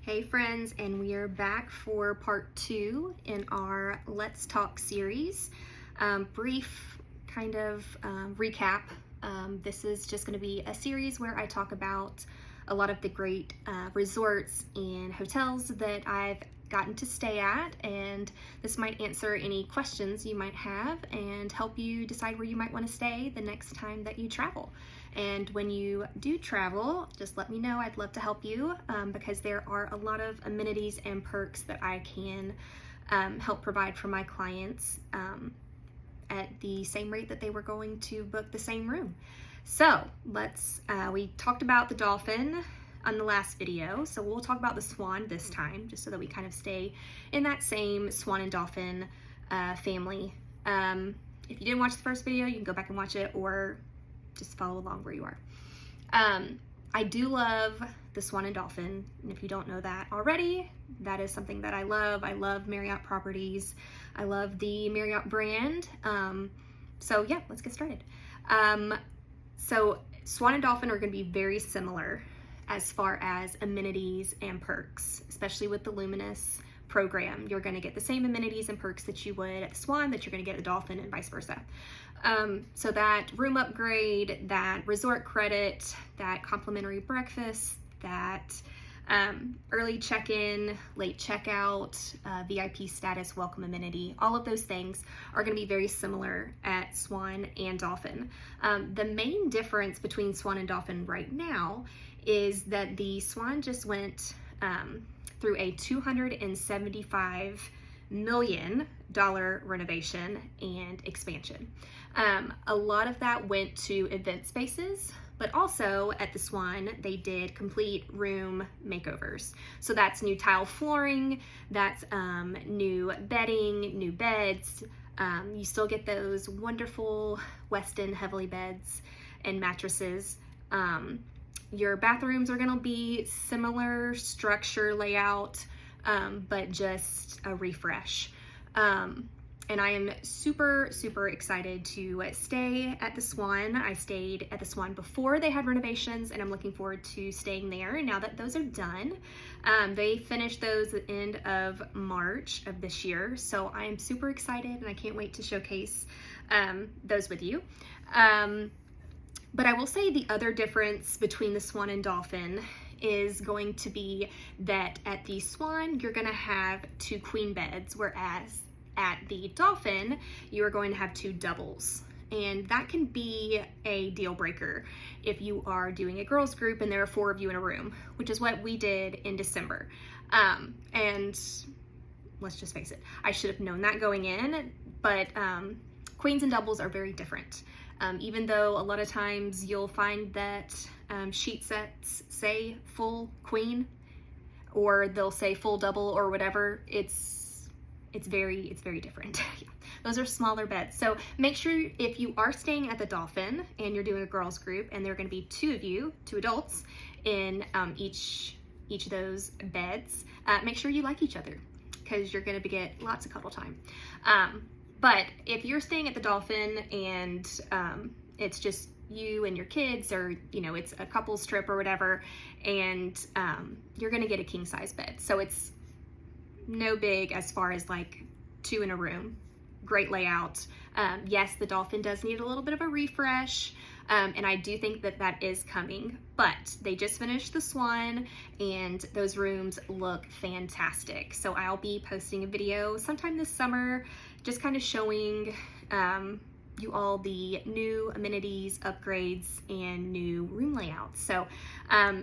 Hey friends, and we are back for part 2 in our Let's Talk series. Brief kind of recap. This is just going to be a series where I talk about a lot of the great resorts and hotels that I've gotten to stay at, and this might answer any questions you might have and help you decide where you might want to stay the next time that you travel. And when you do travel, just let me know. I'd love to help you because there are a lot of amenities and perks that I can help provide for my clients at the same rate that they were going to book the same room. So we talked about the Dolphin on the last video, so we'll talk about the Swan this time, just so that we kind of stay in that same Swan and Dolphin family. If you didn't watch the first video, you can go back and watch it, or just follow along where you are. I do love the Swan and Dolphin, and if you don't know that already, that is something that I love. I love Marriott properties. I love the Marriott brand. So yeah, let's get started. So Swan and Dolphin are going to be very similar as far as amenities and perks, especially with the Luminous Program. You're going to get the same amenities and perks that you would at the Swan that you're going to get at the Dolphin, and vice versa. So that room upgrade, that resort credit, that complimentary breakfast, that early check-in, late checkout, VIP status, welcome amenity, all of those things are going to be very similar at Swan and Dolphin. The main difference between Swan and Dolphin right now is that the Swan just went through a $275 million renovation and expansion. A lot of that went to event spaces, but also at the Swan, they did complete room makeovers. So that's new tile flooring, that's new bedding, new beds. You still get those wonderful Westin heavily beds and mattresses. Your bathrooms are gonna be similar structure layout, but just a refresh. And I am super, super excited to stay at the Swan. I stayed at the Swan before they had renovations, and I'm looking forward to staying there now that those are done. They finished those at the end of March of this year, so I am super excited, and I can't wait to showcase those with you. But I will say the other difference between the Swan and Dolphin is going to be that at the Swan, you're gonna have 2 queen beds, whereas at the Dolphin, you are going to have 2 doubles. And that can be a deal breaker if you are doing a girls group and there are 4 of you in a room, which is what we did in December. And let's just face it, I should have known that going in, but queens and doubles are very different. Even though a lot of times you'll find that sheet sets say full queen, or they'll say full double or whatever, it's very different. Yeah. Those are smaller beds. So make sure if you are staying at the Dolphin and you're doing a girls group and there are going to be 2 of you, 2 adults in each of those beds, make sure you like each other, because you're going to get lots of cuddle time. But if you're staying at the Dolphin and it's just you and your kids, or it's a couple's trip or whatever, and you're gonna get a king size bed. So it's no big as far as like 2 in a room. Great layout. Yes, the Dolphin does need a little bit of a refresh, and I do think that that is coming, but they just finished the Swan and those rooms look fantastic. So I'll be posting a video sometime this summer, just kind of showing you all the new amenities, upgrades, and new room layouts. So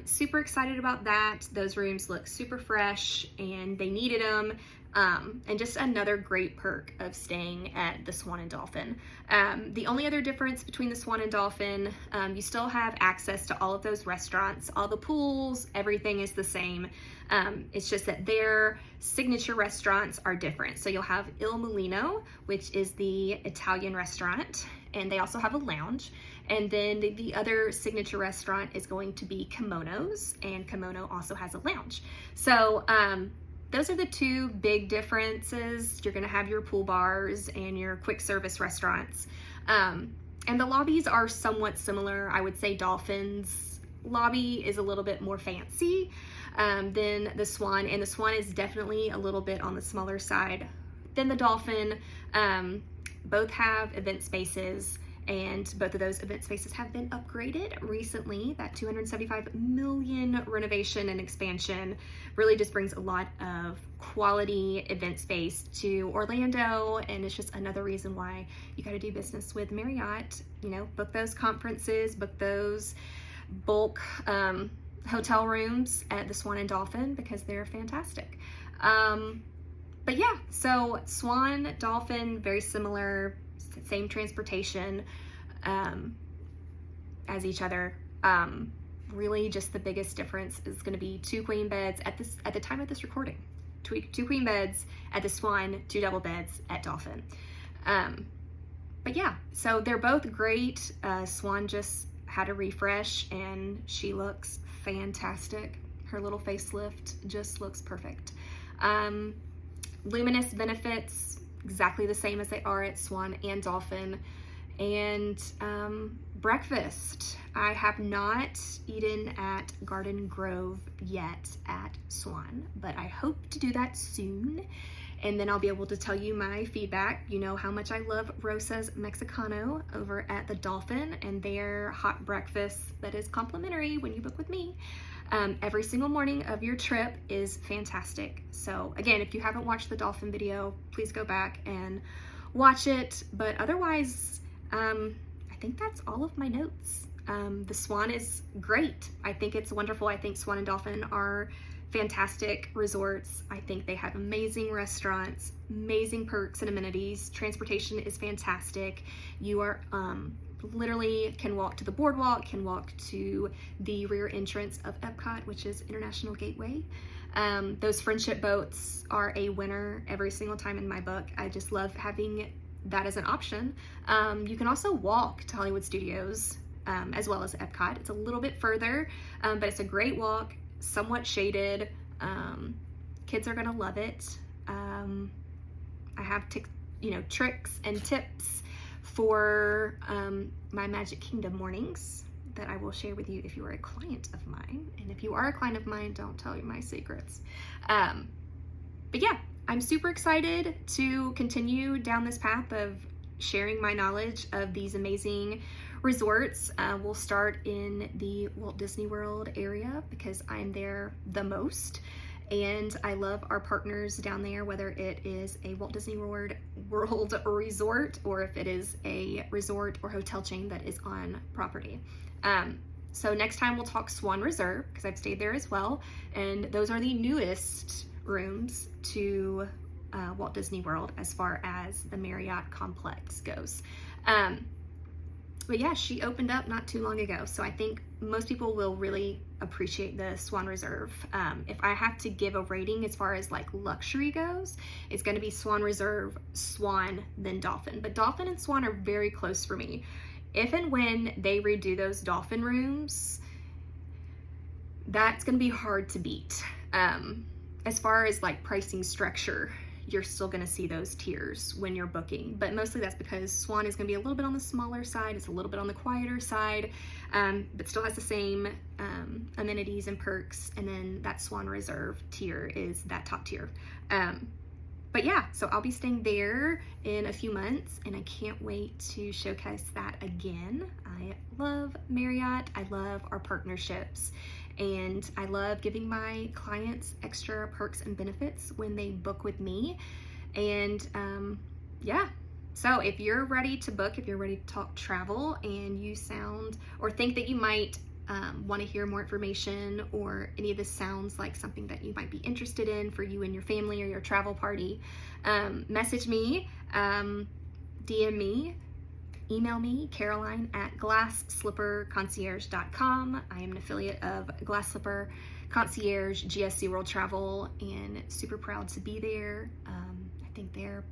super excited about that. Those rooms look super fresh and they needed them. And just another great perk of staying at the Swan and Dolphin. The only other difference between the Swan and Dolphin, you still have access to all of those restaurants, all the pools, everything is the same. It's just that their signature restaurants are different. So you'll have Il Mulino, which is the Italian restaurant, and they also have a lounge. And then the other signature restaurant is going to be Kimono's, and Kimono also has a lounge. So those are the 2 big differences. You're gonna have your pool bars and your quick service restaurants. And the lobbies are somewhat similar. I would say Dolphin's lobby is a little bit more fancy. than the Swan, and the Swan is definitely a little bit on the smaller side than the Dolphin. Both have event spaces, and both of those event spaces have been upgraded recently. That $275 million renovation and expansion really just brings a lot of quality event space to Orlando, and it's just another reason why you got to do business with Marriott. You know, book those conferences, book those bulk hotel rooms at the Swan and Dolphin, because they're fantastic. But yeah, so Swan, Dolphin, very similar, same transportation as each other. Really just the biggest difference is going to be 2 queen beds at the time of this recording. 2 queen beds at the Swan, 2 double beds at Dolphin. But yeah, so they're both great. Swan just had a refresh and she looks fantastic. Her little facelift just looks perfect. Luminous benefits exactly the same as they are at Swan and Dolphin. And breakfast, I have not eaten at Garden Grove yet at Swan, but I hope to do that soon, and then I'll be able to tell you my feedback. You know how much I love Rosa's Mexicano over at the Dolphin, and their hot breakfast that is complimentary when you book with me every single morning of your trip is fantastic. So again, if you haven't watched the Dolphin video, please go back and watch it. But otherwise, I think that's all of my notes. The Swan is great. I think it's wonderful. I think Swan and Dolphin are fantastic resorts. I think they have amazing restaurants, amazing perks and amenities. Transportation is fantastic. You are literally can walk to the boardwalk, can walk to the rear entrance of Epcot, which is International Gateway. Those friendship boats are a winner every single time in my book. I just love having that as an option. You can also walk to Hollywood Studios as well as Epcot. It's a little bit further, but it's a great walk, somewhat shaded. Kids are gonna love it. I have tricks and tips for my Magic Kingdom mornings that I will share with you if you are a client of mine. And if you are a client of mine, don't tell you my secrets. But yeah, I'm super excited to continue down this path of sharing my knowledge of these amazing resorts. We'll start in the Walt Disney World area because I'm there the most. And I love our partners down there, whether it is a Walt Disney World resort or if it is a resort or hotel chain that is on property. So next time we'll talk Swan Reserve, because I've stayed there as well. And those are the newest rooms to Walt Disney World as far as the Marriott complex goes. But yeah, she opened up not too long ago, so I think most people will really appreciate the Swan Reserve. If I have to give a rating as far as like luxury goes, it's going to be Swan Reserve, Swan, then Dolphin. But Dolphin and Swan are very close for me. If and when they redo those Dolphin rooms, that's going to be hard to beat. As far as like pricing structure, you're still going to see those tiers when you're booking, but mostly that's because Swan is going to be a little bit on the smaller side. It's a little bit on the quieter side, but still has the same amenities and perks. And then that Swan Reserve tier is that top tier. But yeah, so I'll be staying there in a few months, and I can't wait to showcase that again. I love Marriott. I love our partnerships. And I love giving my clients extra perks and benefits when they book with me. And yeah, so if you're ready to book, if you're ready to talk travel and you sound or think that you might want to hear more information, or any of this sounds like something that you might be interested in for you and your family or your travel party, message me, DM me, email me, Caroline at glassslipperconcierge.com. I am an affiliate of Glass Slipper Concierge, GSC World Travel, and super proud to be there. I think they're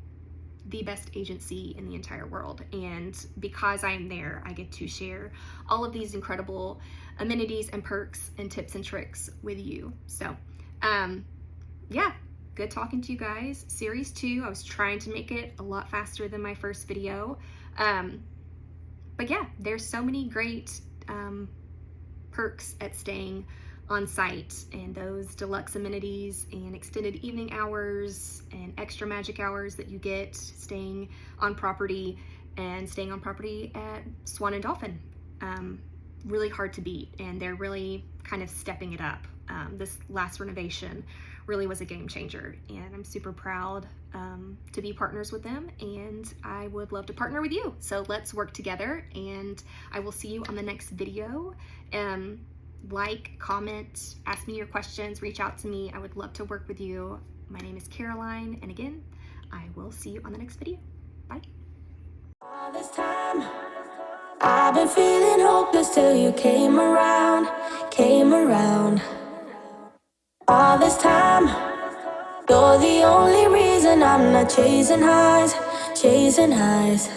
the best agency in the entire world. And because I'm there, I get to share all of these incredible amenities and perks and tips and tricks with you. So, yeah, good talking to you guys. Series 2, I was trying to make it a lot faster than my first video. But yeah, there's so many great perks at staying on site, and those deluxe amenities and extended evening hours and extra magic hours that you get staying on property at Swan and Dolphin. Really hard to beat, and they're really kind of stepping it up. This last renovation really was a game changer, and I'm super proud to be partners with them, and I would love to partner with you. So let's work together, and I will see you on the next video. Like, comment, ask me your questions, reach out to me. I would love to work with you. My name is Caroline, and again, I will see you on the next video. Bye. All this time, I've been feeling hopeless till you came around, came around. All this time, you're the only reason I'm not chasing highs, chasing highs.